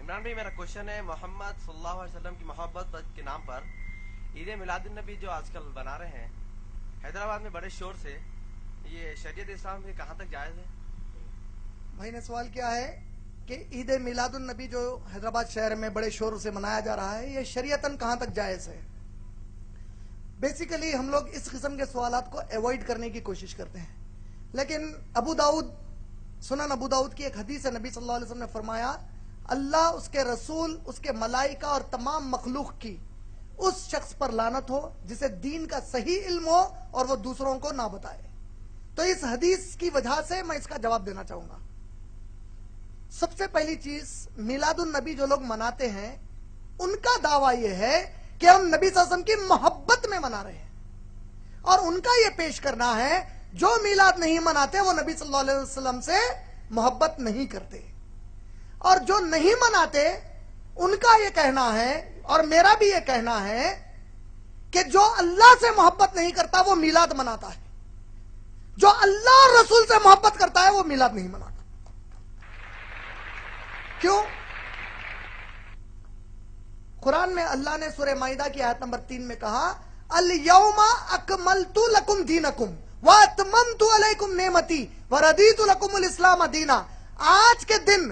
عمران بھائی میرا کوشچن ہے محمد صلی اللہ علیہ وسلم کی محبت کے نام پر عید میلاد النبی جو آج کل بنا رہے ہیں حیدرآباد میں بڑے شور سے، یہ شریعت اسلام میں کہاں تک جائز ہے؟ بھائی نے سوال کیا ہے کہ عید میلاد النبی جو حیدرآباد شہر میں بڑے شور سے منایا جا رہا ہے یہ شریعتاً کہاں تک جائز ہے؟ بیسیکلی ہم لوگ اس قسم کے سوالات کو ایوائڈ کرنے کی کوشش کرتے ہیں، لیکن سنن ابو داؤد کی ایک حدیث ہے، نبی صلی اللہ علیہ وسلم نے فرمایا اللہ، اس کے رسول، اس کے ملائکہ اور تمام مخلوق کی اس شخص پر لعنت ہو جسے دین کا صحیح علم ہو اور وہ دوسروں کو نہ بتائے۔ تو اس حدیث کی وجہ سے میں اس کا جواب دینا چاہوں گا۔ سب سے پہلی چیز، میلاد النبی جو لوگ مناتے ہیں ان کا دعویٰ یہ ہے کہ ہم نبی صلی اللہ علیہ وسلم کی محبت میں منا رہے ہیں، اور ان کا یہ پیش کرنا ہے جو میلاد نہیں مناتے وہ نبی صلی اللہ علیہ وسلم سے محبت نہیں کرتے، اور جو نہیں مناتے ان کا یہ کہنا ہے اور میرا بھی یہ کہنا ہے کہ جو اللہ سے محبت نہیں کرتا وہ میلاد مناتا ہے، جو اللہ اور رسول سے محبت کرتا ہے وہ میلاد نہیں مناتا۔ کیوں؟ قرآن میں اللہ نے سورہ مائدہ کی آیت نمبر 3 میں کہا الیوم اکملت لکم دینکم واتممت علیکم نعمتی وردیت لکم الاسلام دینا۔ آج کے دن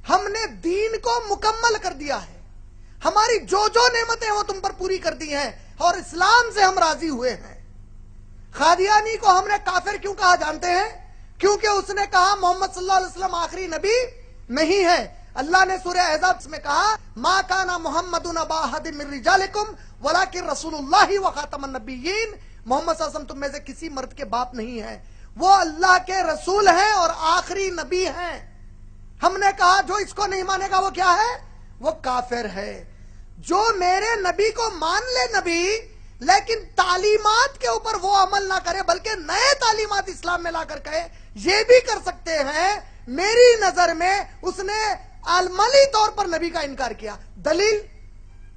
ہم نے دین کو مکمل کر دیا ہے، ہماری جو جو نعمتیں وہ تم پر پوری کر دی ہیں، اور اسلام سے ہم راضی ہوئے ہیں۔ قادیانی کو ہم نے کافر کیوں کہا جانتے ہیں؟ کیونکہ اس نے کہا محمد صلی اللہ علیہ وسلم آخری نبی نہیں ہے۔ اللہ نے سورہ احزاب میں کہا ما کان محمد ابا احد من رجالکم ولکن رسول اللہ وخاتم النبیین، محمد صلی اللہ علیہ وسلم تم میں سے کسی مرد کے باپ نہیں ہے، وہ اللہ کے رسول ہیں اور آخری نبی ہیں۔ ہم نے کہا جو اس کو نہیں مانے گا وہ کیا ہے؟ وہ کافر ہے۔ جو میرے نبی کو مان لے نبی لیکن تعلیمات کے اوپر وہ عمل نہ کرے بلکہ نئے تعلیمات اسلام میں لا کر کہے یہ بھی کر سکتے ہیں، میری نظر میں اس نے عملی طور پر نبی کا انکار کیا۔ دلیل،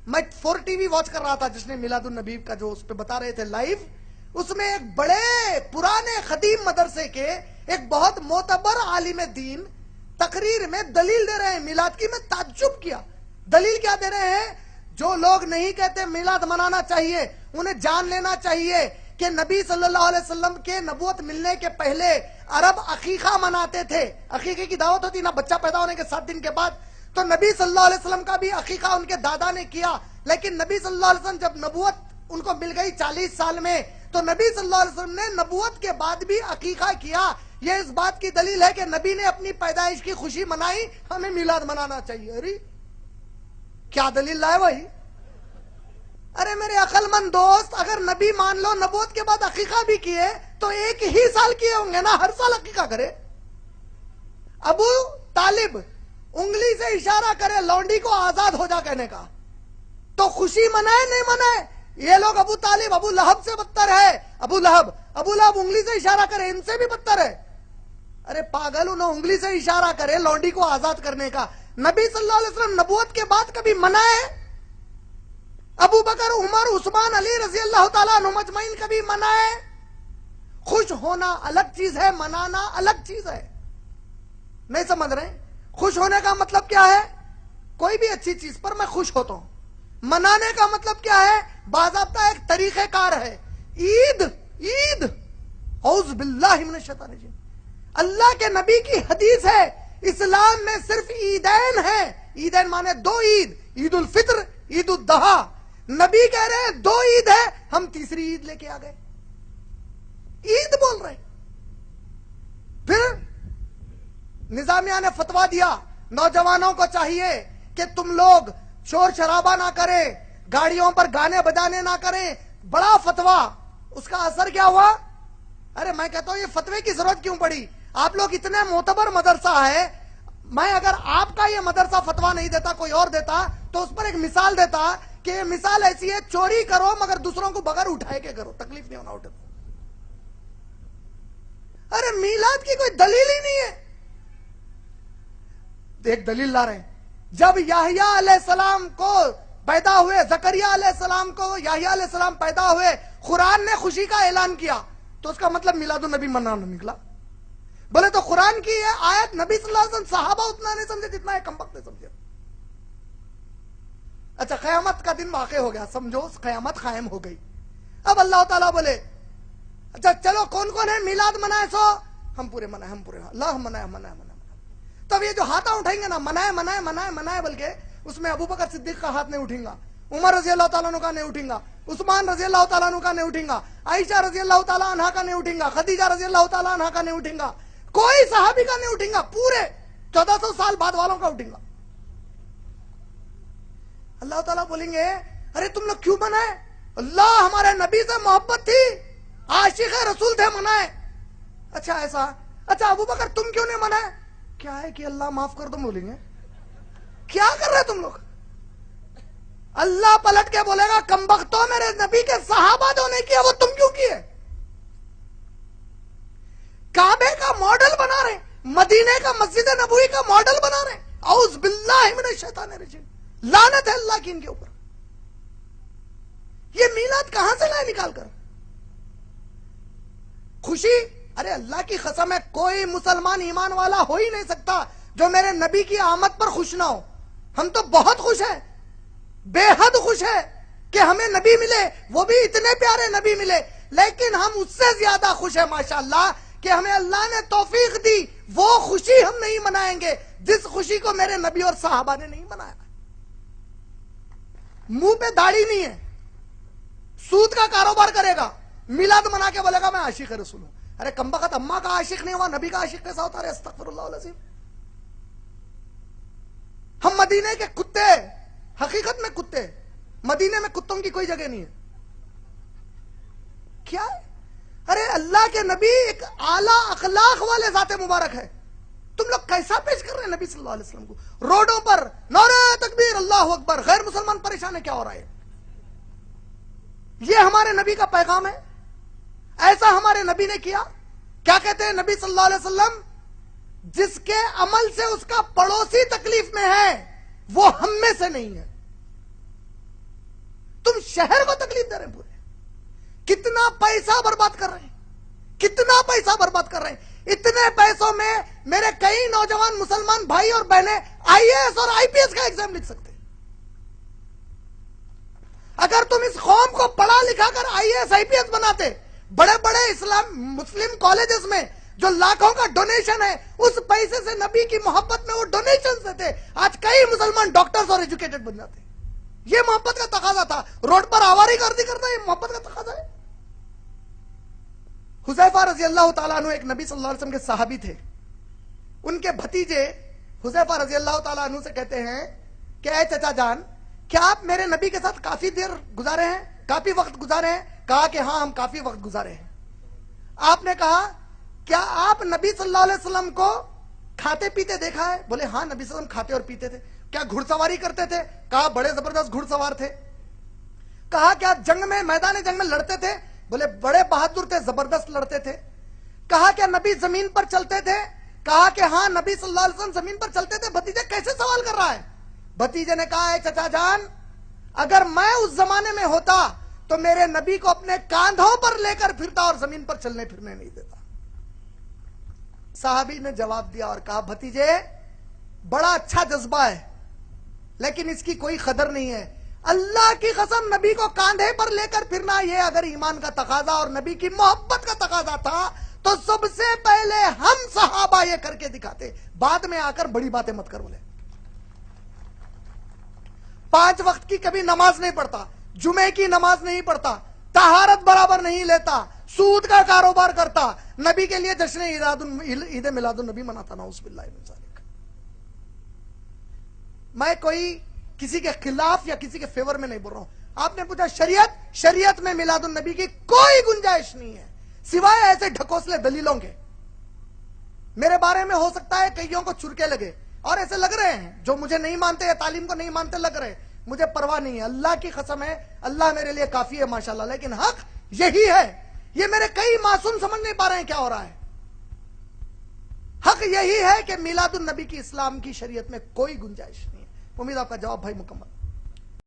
میں 4 ٹی وی واچ کر رہا تھا جس نے میلاد النبی کا جو اس پہ بتا رہے تھے لائیو، اس میں ایک بڑے پرانے قدیم مدرسے کے ایک بہت معتبر عالم دین تقریر میں دلیل دے رہے ہیں میلاد کی۔ میں تعجب کیا، دلیل کیا دے رہے ہیں؟ جو لوگ نہیں کہتے میلاد منانا چاہیے انہیں جان لینا چاہیے کہ نبی صلی اللہ علیہ وسلم کے نبوت ملنے کے پہلے عرب عقیقہ مناتے تھے، عقیقے کی دعوت ہوتی نا بچہ پیدا ہونے کے 7 دن کے بعد، تو نبی صلی اللہ علیہ وسلم کا بھی عقیقہ ان کے دادا نے کیا، لیکن نبی صلی اللہ علیہ وسلم جب نبوت ان کو مل گئی 40 سال میں، تو نبی صلی اللہ علیہ وسلم نے نبوت کے بعد بھی عقیقہ کیا۔ یہ اس بات کی دلیل ہے کہ نبی نے اپنی پیدائش کی خوشی منائی، ہمیں میلاد منانا چاہیے۔ ارے کیا دلیل لائے بھائی؟ ارے میرے عقل مند دوست، اگر نبی مان لو نبوت کے بعد عقیقہ بھی کیے تو ایک ہی سال کیے ہوں گے نا، ہر سال عقیقہ کرے۔ ابو طالب انگلی سے اشارہ کرے لونڈی کو آزاد ہو جا کہنے کا، تو خوشی منائے نہیں منائے؟ یہ لوگ ابو طالب ابو لہب سے بدتر ہے۔ ابو لہب انگلی سے اشارہ کرے ان سے بھی بدتر ہے۔ ارے پاگل، انہوں انگلی سے اشارہ کرے لونڈی کو آزاد کرنے کا، نبی صلی اللہ علیہ وسلم نبوت کے بعد کبھی منائے؟ ابو بکر، عمر، عثمان، علی رضی اللہ تعالیٰ عنہ مجمعین کبھی منائے؟ خوش ہونا الگ چیز ہے، منانا الگ چیز ہے۔ نہیں سمجھ رہے؟ خوش ہونے کا مطلب کیا ہے؟ کوئی بھی اچھی چیز پر میں خوش ہوتا ہوں۔ منانے کا مطلب کیا ہے؟ باضابطہ ایک طریقہ کار ہے۔ عید اعوذ باللہ من الشیطان الرجیم، اللہ کے نبی کی حدیث ہے اسلام میں صرف عیدین ہیں۔ عیدین مانے 2 عید، عید الفطر، عید الاضحیٰ۔ نبی کہہ رہے ہیں 2 عید ہے، ہم تیسری عید لے کے آ گئے، عید بول رہے۔ پھر نظامیہ نے فتویٰ دیا نوجوانوں کو چاہیے کہ تم لوگ شور شرابہ نہ کریں، گاڑیوں پر گانے بجانے نہ کریں، بڑا فتویٰ۔ اس کا اثر کیا ہوا؟ ارے میں کہتا ہوں یہ فتوے کی ضرورت کیوں پڑی؟ آپ لوگ اتنے معتبر مدرسہ ہے، میں اگر آپ کا یہ مدرسہ فتویٰ نہیں دیتا کوئی اور دیتا تو اس پر ایک مثال دیتا کہ یہ مثال ایسی ہے، چوری کرو مگر دوسروں کو بغیر اٹھائے کے کرو، تکلیف نہیں ہونا اٹھے۔ ارے میلاد کی کوئی دلیل ہی نہیں ہے۔ ایک دلیل لا رہے ہیں، جب یحییٰ علیہ السلام کو پیدا ہوئے، زکریا علیہ السلام کو یحییٰ علیہ السلام پیدا ہوئے، قرآن نے خوشی کا اعلان کیا، تو اس کا مطلب میلاد النبی منانا نکلا۔ بولے تو قرآن کی یہ آیت نبی صلی اللہ علیہ وسلم صحابہ اتنا نہیں سمجھے جتنا ہے کم وقت سمجھے۔ اچھا قیامت کا دن واقع ہو گیا, سمجھو قیامت قائم ہو گئی. اب اللہ تعالیٰ بولے اچھا چلو کون کون ہے میلاد منائے, سو ہم پورے منائے, ہم پورے, اللہ منائے منائے منائے. تو اب یہ جو ہاتھ اٹھائیں گے نا منائے منائے منائے منائے, بلکہ اس میں ابو بکر صدیق کا ہاتھ نہیں اٹھیں گا, عمر رضی اللہ تعالیٰ عنہ کا نہیں اٹھیں گا, عثمان رضی اللہ تعالیٰ عنہ کا نہیں اٹھیں گا, عائشہ رضی اللہ تعالیٰ عنہ کا نہیں اٹھیں گا, خدیجہ رضی اللہ تعالیٰ عنہ کا نہیں اٹھیں گا, کوئی صحابی کا نہیں اٹھیں گا, پورے 1400 سال بعد والوں کا اٹھیں گا. اللہ تعالیٰ بولیں گے ارے تم لوگ کیوں منائے؟ اللہ ہمارے نبی سے محبت تھی, عاشق رسول تھے, منائے. اچھا ایسا, اچھا ابو بکر تم کیوں نہیں منائے؟ کیا ہے کہ اللہ معاف کر دو, بولیں گے کیا کر رہے تم لوگ؟ اللہ پلٹ کے بولے گا کمبختوں, میرے نبی کے صحابہ جو نے کیا وہ تم کیوں کیے؟ کعبے کا ماڈل بنا رہے, مدینے کا مسجد نبوی کا ماڈل بنا رہے, اعوذ باللہ من الشیطان الرجیم, لعنت ہے اللہ کی ان کے اوپر. یہ میلاد کہاں سے لائے نکال کر؟ خوشی, ارے اللہ کی قسم ہے کوئی مسلمان ایمان والا ہو ہی نہیں سکتا جو میرے نبی کی آمد پر خوش نہ ہو. ہم تو بہت خوش ہیں, بے حد خوش ہے کہ ہمیں نبی ملے, وہ بھی اتنے پیارے نبی ملے, لیکن ہم اس سے زیادہ خوش ہیں ماشاءاللہ کہ ہمیں اللہ نے توفیق دی. وہ خوشی ہم نہیں منائیں گے جس خوشی کو میرے نبی اور صحابہ نے نہیں منایا. منہ پہ داڑھی نہیں ہے, سود کا کاروبار کرے گا, میلاد منا کے بولے گا میں عاشق رسول ہوں. ارے کمبخت, اماں کا عاشق نہیں ہوا, نبی کا عاشق کیسا ہوتا ہے؟ استغفر اللہ العظیم. ہم مدینے کے کتے, حقیقت میں کتے, مدینے میں کتوں کی کوئی جگہ نہیں ہے. کیا ہے؟ ارے اللہ کے نبی ایک اعلیٰ اخلاق والے ذات مبارک ہے, تم لوگ کیسا پیش کر رہے ہیں نبی صلی اللہ علیہ وسلم کو؟ روڈوں پر نعرہ تکبیر اللہ اکبر, غیر مسلمان پریشان ہے, کیا ہو رہا ہے؟ یہ ہمارے نبی کا پیغام ہے؟ ایسا ہمارے نبی نے کیا؟ کیا کہتے ہیں نبی صلی اللہ علیہ وسلم, جس کے عمل سے اس کا پڑوسی تکلیف میں ہے وہ ہم میں سے نہیں ہے. تم شہر کو تکلیف دے رہے ہیں, پورے کتنا پیسہ برباد کر رہے ہیں, کتنا پیسہ برباد کر رہے ہیں. اتنے پیسوں میں میرے کئی نوجوان مسلمان بھائی اور بہنیں آئی اے ایس اور آئی پی ایس کا ایگزام لکھ سکتے. اگر تم اس قوم کو پڑھا لکھا کر آئی A S I P S بناتے, بڑے بڑے اسلام مسلم کالجز میں جو لاکھوں کا ڈونیشن ہے, اس پیسے سے نبی کی محبت میں وہ ڈونیشن دیتے, آج کئی مسلمان ڈاکٹرز اور ایجوکیٹڈ بن جاتے. یہ محبت کا تقاضا تھا. روڈ پر آواری گردی کرنا یہ محبت کا تقاضا ہے. حذیفہ رضی اللہ تعالیٰ عنہ ایک نبی صلی اللہ علیہ وسلم کے صحابی تھے. ان کے بھتیجے حذیفہ رضی اللہ تعالیٰ عنہ سے کہتے ہیں کہ اے چچا جان, کیا آپ میرے نبی کے ساتھ کافی دیر گزارے ہیں, کافی وقت گزارے ہیں؟ کہا کہ ہاں ہم کافی وقت گزارے ہیں. آپ نے کہا کیا آپ نبی صلی اللہ علیہ وسلم کو کھاتے پیتے دیکھا ہے؟ بولے ہاں نبی صلی اللہ علیہ وسلم کھاتے اور پیتے تھے. کیا گھڑ سواری کرتے تھے؟ کہا بڑے زبردست گھڑ سوار تھے. کہا کیا جنگ میں, میدان جنگ میں لڑتے تھے؟ بولے بڑے بہادر تھے, زبردست لڑتے تھے. کہا کیا نبی زمین پر چلتے تھے؟ کہا کہ ہاں نبی صلی اللہ علیہ وسلم زمین پر چلتے تھے. بھتیجے کیسے سوال کر رہا ہے؟ بھتیجے نے کہا اے چچا جان, اگر میں اس زمانے میں ہوتا تو میرے نبی کو اپنے کاندھوں پر لے کر پھرتا اور زمین پر چلنے پھرنے نہیں دیتا. صحابی نے جواب دیا اور کہا بھتیجے بڑا اچھا جذبہ ہے, لیکن اس کی کوئی قدر نہیں ہے. اللہ کی قسم نبی کو کاندھے پر لے کر پھرنا یہ اگر ایمان کا تقاضا اور نبی کی محبت کا تقاضا تھا تو سب سے پہلے ہم صحابہ یہ کر کے دکھاتے. بعد میں آ کر بڑی باتیں مت کر. بولے 5 وقت کی کبھی نماز نہیں پڑھتا, جمعے کی نماز نہیں پڑھتا, طہارت برابر نہیں لیتا, سود کا کاروبار کرتا, نبی کے لیے جشن عید میلاد النبی مناتا. نعوذ باللہ من ذالک. میں کوئی کسی کے خلاف یا کسی کے فیور میں نہیں بول رہا ہوں. آپ نے پوچھا شریعت میں میلاد النبی کی کوئی گنجائش نہیں ہے سوائے ایسے ڈھکوسلے دلیلوں کے. میرے بارے میں ہو سکتا ہے کئیوں کو چرکے لگے اور ایسے لگ رہے ہیں جو مجھے نہیں مانتے یا تعلیم کو نہیں مانتے لگ رہے, مجھے پرواہ نہیں ہے. اللہ کی قسم ہے, اللہ میرے لیے کافی ہے ماشاءاللہ. لیکن حق یہی ہے, یہ میرے کئی معصوم سمجھ نہیں پا رہے ہیں کیا ہو رہا ہے. حق یہی ہے کہ میلاد النبی کی اسلام کی شریعت میں کوئی گنجائش نہیں ہے. امید آپ کا جواب بھائی مکمل.